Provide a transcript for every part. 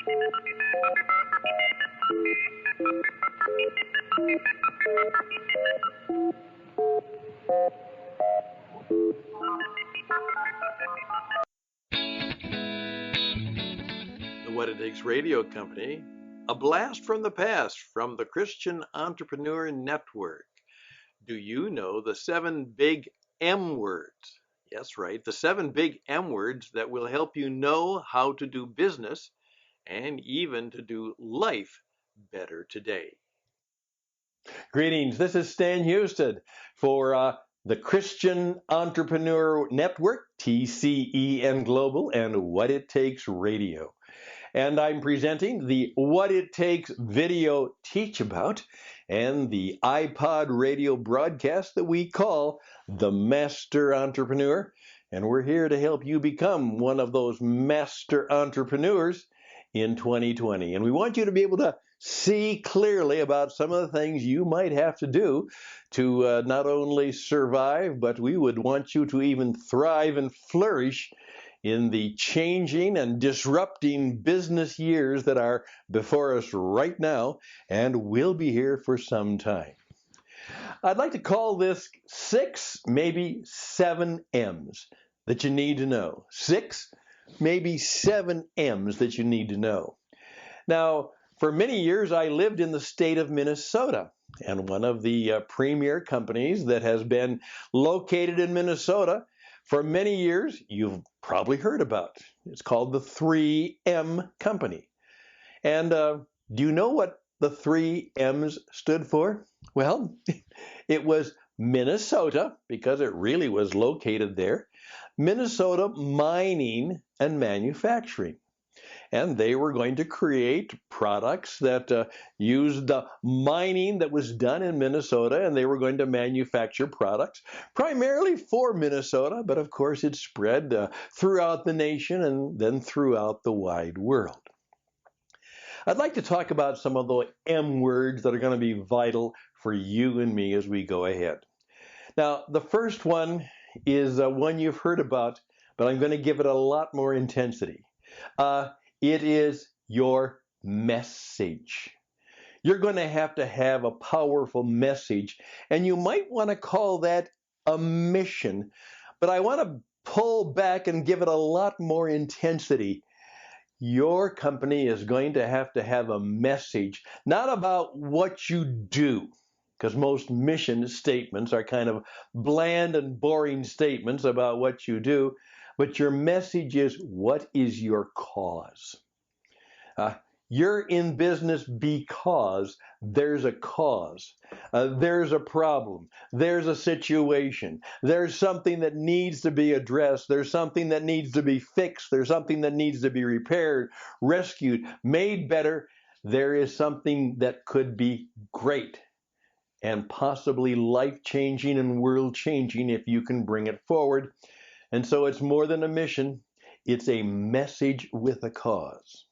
The What It Takes Radio Company, a blast from the past from the Christian Entrepreneur Network. Do you know the 7 big M words? Yes, right, the 7 big M words that will help you know how to do business and even to do life better today. Greetings, this is Stan Houston for the Christian Entrepreneur Network, TCEN Global, and What It Takes Radio. And I'm presenting the What It Takes video teach about and the iPod radio broadcast that we call The Master Entrepreneur. And we're here to help you become one of those master entrepreneurs in 2020. And we want you to be able to see clearly about some of the things you might have to do to not only survive, but we would want you to even thrive and flourish in the changing and disrupting business years that are before us right now and will be here for some time. I'd like to call this 6, maybe 7 M's that you need to know. 6, maybe 7 M's that you need to know. Now, for many years, I lived in the state of Minnesota, and one of the premier companies that has been located in Minnesota for many years, you've probably heard about. It's called the 3M Company. And do you know what the 3 M's stood for? Well, it was Minnesota, because it really was located there, Minnesota Mining and Manufacturing. And they were going to create products that used the mining that was done in Minnesota, and they were going to manufacture products primarily for Minnesota, but of course it spread throughout the nation and then throughout the wide world. I'd like to talk about some of the M words that are going to be vital for you and me as we go ahead. Now, the first one is one you've heard about, but I'm going to give it a lot more intensity. It is your message. You're going to have a powerful message, and you might want to call that a mission, but I want to pull back and give it a lot more intensity. Your company is going to have a message, not about what you do, because most mission statements are kind of bland and boring statements about what you do. But your message is, what is your cause? You're in business because there's a cause. There's a problem. There's a situation. There's something that needs to be addressed. There's something that needs to be fixed. There's something that needs to be repaired, rescued, made better. There is something that could be great and possibly life-changing and world-changing if you can bring it forward. And so it's more than a mission, it's a message with a cause.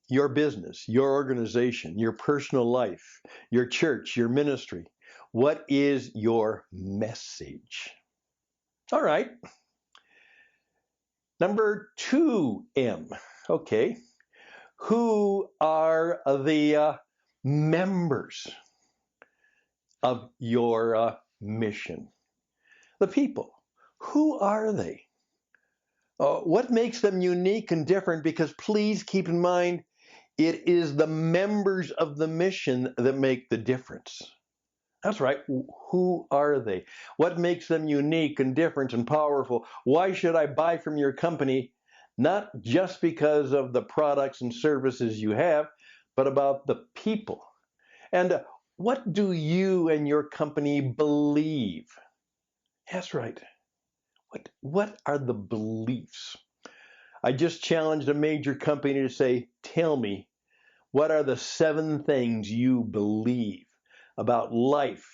Your business, your organization, your personal life, your church, your ministry, what is your message? All right. Number 2M. Okay. Who are the members of your mission? The people. Who are they? What makes them unique and different? Because please keep in mind, it is the members of the mission that make the difference. That's right. Who are they? What makes them unique and different and powerful? Why should I buy from your company? Not just because of the products and services you have, but about the people. And what do you and your company believe? That's right. What are the beliefs? I just challenged a major company to say, tell me, what are the 7 things you believe about life,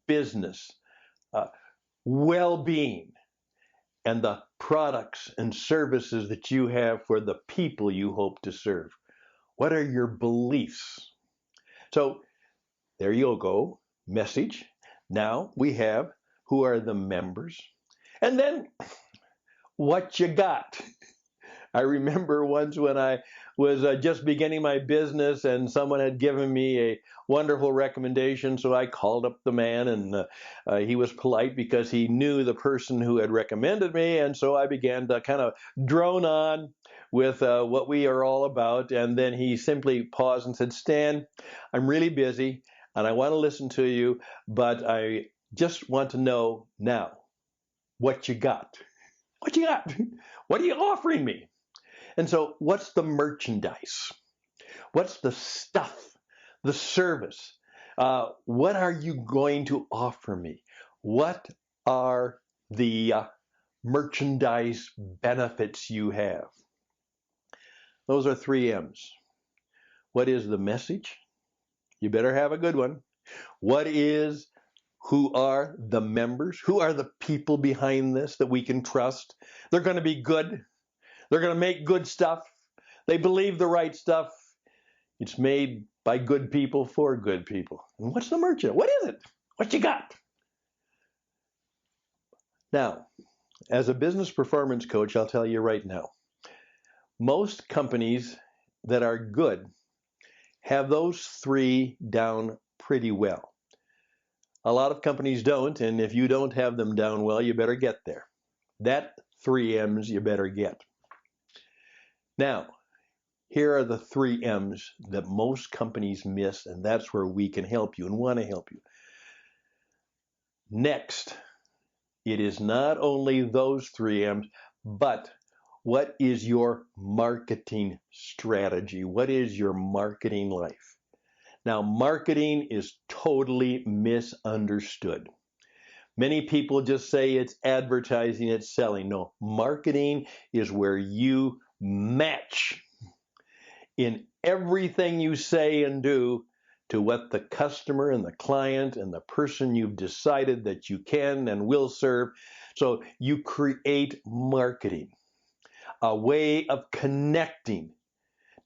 business, well-being, and the products and services that you have for the people you hope to serve? What are your beliefs? So there you go, message. Now we have who are the members. And then what you got. I remember once when I was just beginning my business and someone had given me a wonderful recommendation, so I called up the man, and he was polite because he knew the person who had recommended me, and so I began to kind of drone on with what we are all about, and then he simply paused and said, "Stan, I'm really busy, and I want to listen to you, but I just want to know now what you got. What you got? What are you offering me?" And so, what's the merchandise? What's the stuff, the service? What are you going to offer me? What are the merchandise benefits you have? Those are 3 M's. What is the message? You better have a good one. Who are the members? Who are the people behind this that we can trust? They're going to be good. They're going to make good stuff. They believe the right stuff. It's made by good people for good people. And what's the merchandise? What is it? What you got? Now, as a business performance coach, I'll tell you right now, most companies that are good have those 3 down pretty well. A lot of companies don't, and if you don't have them down well, you better get there. That 3 M's you better get. Now, here are the 3 M's that most companies miss, and that's where we can help you and want to help you. Next, it is not only those 3 M's, but what is your marketing strategy? What is your marketing life? Now, marketing is totally misunderstood. Many people just say it's advertising, it's selling. No, marketing is where you match in everything you say and do to what the customer and the client and the person you've decided that you can and will serve. So you create marketing, a way of connecting,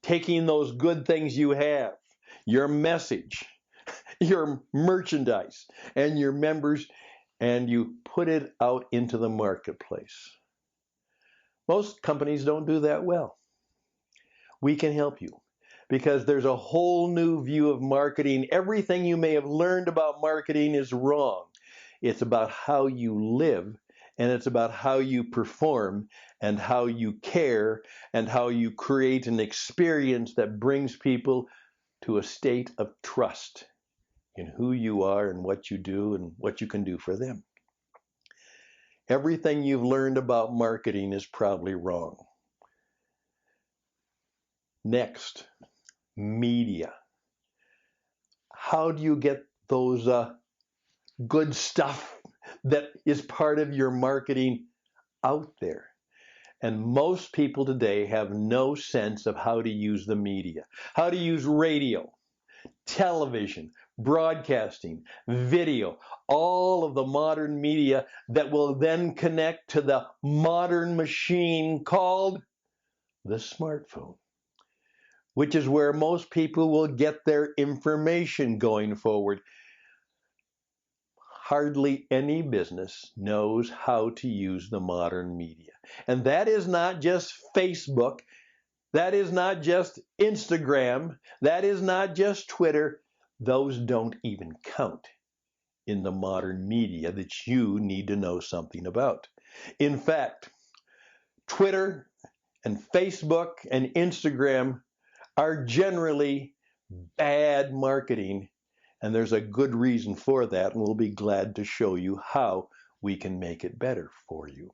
taking those good things you have, your message, your merchandise, and your members, and you put it out into the marketplace. Most companies don't do that well. We can help you because there's a whole new view of marketing. Everything you may have learned about marketing is wrong. It's about how you live, and it's about how you perform and how you care and how you create an experience that brings people to a state of trust in who you are and what you do and what you can do for them. Everything you've learned about marketing is probably wrong. Next, media. How do you get those good stuff that is part of your marketing out there? And most people today have no sense of how to use the media, how to use radio, television, broadcasting, video, all of the modern media that will then connect to the modern machine called the smartphone, which is where most people will get their information going forward. Hardly any business knows how to use the modern media. And that is not just Facebook. That is not just Instagram. That is not just Twitter. Those don't even count in the modern media that you need to know something about. In fact, Twitter and Facebook and Instagram are generally bad marketing, and there's a good reason for that, and we'll be glad to show you how we can make it better for you.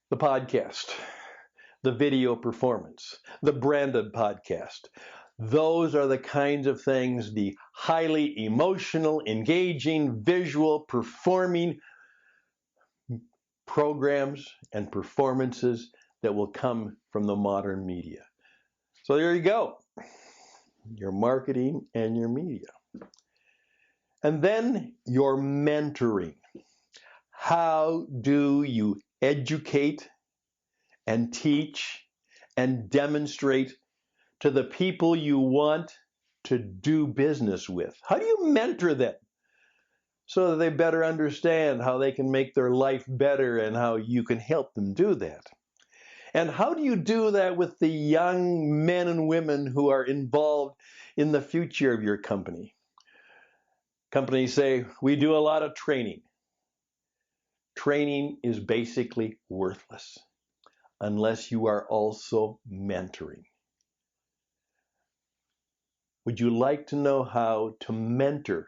The podcast, the video performance, the branded podcast, those are the kinds of things, the highly emotional, engaging, visual, performing programs and performances that will come from the modern media. So there you go, your marketing and your media. And then your mentoring. How do you educate and teach and demonstrate to the people you want to do business with? How do you mentor them so that they better understand how they can make their life better and how you can help them do that? And how do you do that with the young men and women who are involved in the future of your company? Companies say, we do a lot of training. Training is basically worthless unless you are also mentoring. Would you like to know how to mentor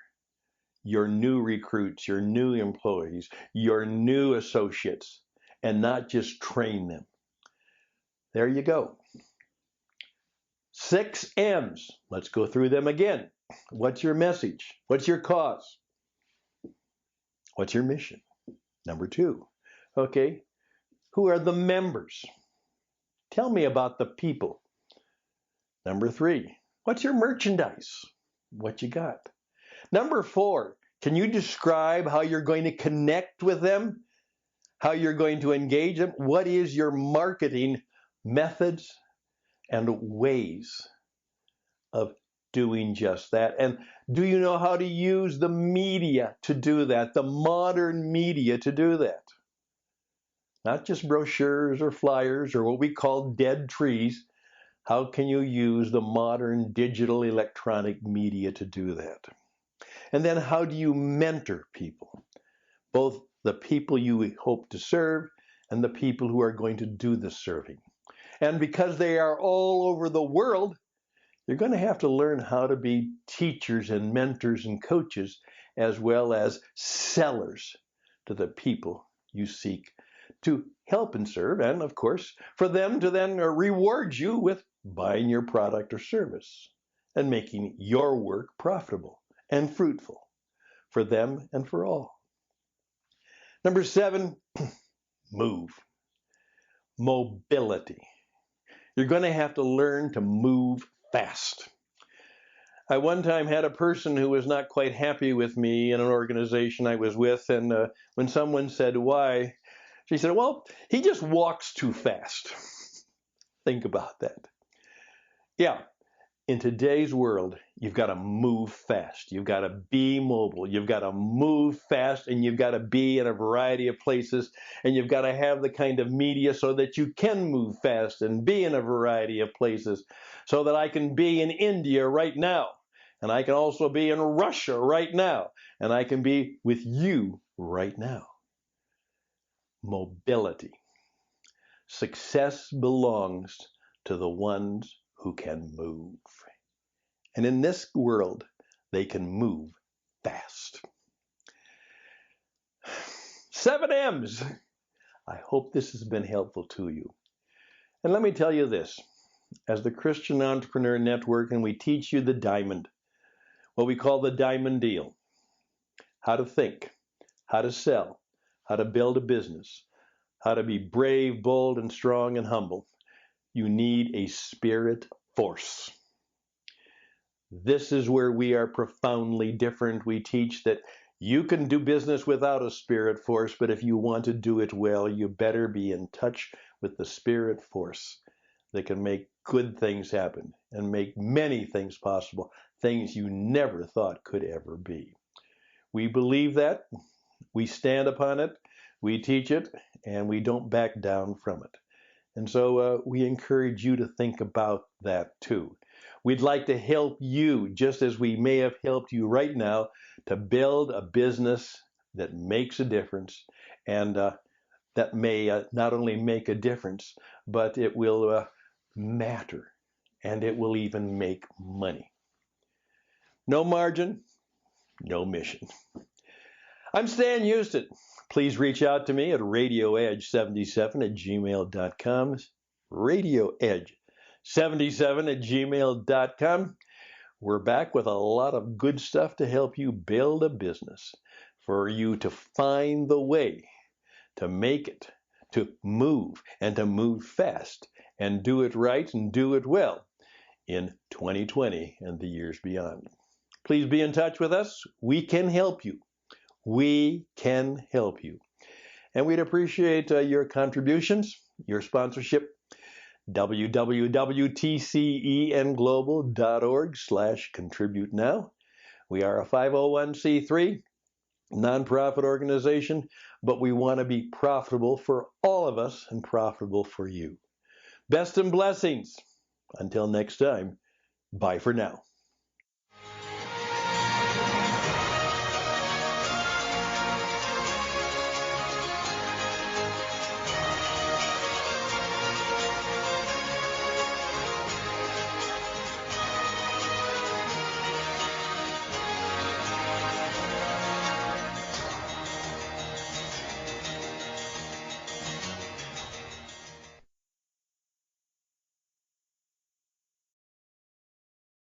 your new recruits, your new employees, your new associates, and not just train them? There you go. 6 M's. Let's go through them again. What's your message? What's your cause? What's your mission? Number 2. Okay, who are the members? Tell me about the people. Number 3, what's your merchandise? What you got? Number 4, can you describe how you're going to connect with them? How you're going to engage them? What is your marketing methods and ways of doing just that? And do you know how to use the media to do that, the modern media to do that? Not just brochures or flyers or what we call dead trees. How can you use the modern digital electronic media to do that? And then how do you mentor people? Both the people you hope to serve and the people who are going to do the serving. And because they are all over the world, you're going to have to learn how to be teachers and mentors and coaches as well as sellers to the people you seek to help and serve, and of course, for them to then reward you with buying your product or service and making your work profitable and fruitful for them and for all. Number 7, move. Mobility. You're going to have to learn to move fast. I one time had a person who was not quite happy with me in an organization I was with, and when someone said, why? She said, well, he just walks too fast. Think about that. Yeah, in today's world, you've got to move fast. You've got to be mobile. You've got to move fast, and you've got to be in a variety of places, and you've got to have the kind of media so that you can move fast and be in a variety of places, so that I can be in India right now, and I can also be in Russia right now, and I can be with you right now. Mobility. Success belongs to the ones who can move. And in this world, they can move fast. 7 M's. I hope this has been helpful to you. And let me tell you this. As the Christian Entrepreneur Network, and we teach you the diamond, what we call the diamond deal. How to think, how to sell, how to build a business, how to be brave, bold, and strong and humble. You need a spirit force. This is where we are profoundly different. We teach that you can do business without a spirit force, but if you want to do it well, you better be in touch with the spirit force that can make good things happen and make many things possible, things you never thought could ever be. We believe that, we stand upon it, we teach it, and we don't back down from it. And so we encourage you to think about that too. We'd like to help you, just as we may have helped you right now, to build a business that makes a difference, and that may not only make a difference, but it will matter, and it will even make money. No margin, no mission. I'm Stan Houston. Please reach out to me at radioedge77@gmail.com. radioedge77@gmail.com. We're back with a lot of good stuff to help you build a business, for you to find the way to make it, to move, and to move fast, and do it right and do it well in 2020 and the years beyond. Please be in touch with us. We can help you. We can help you. And we'd appreciate your contributions, your sponsorship. www.tcenglobal.org/contribute now. We are a 501c3 nonprofit organization, but we want to be profitable for all of us and profitable for you. Best and blessings. Until next time, bye for now.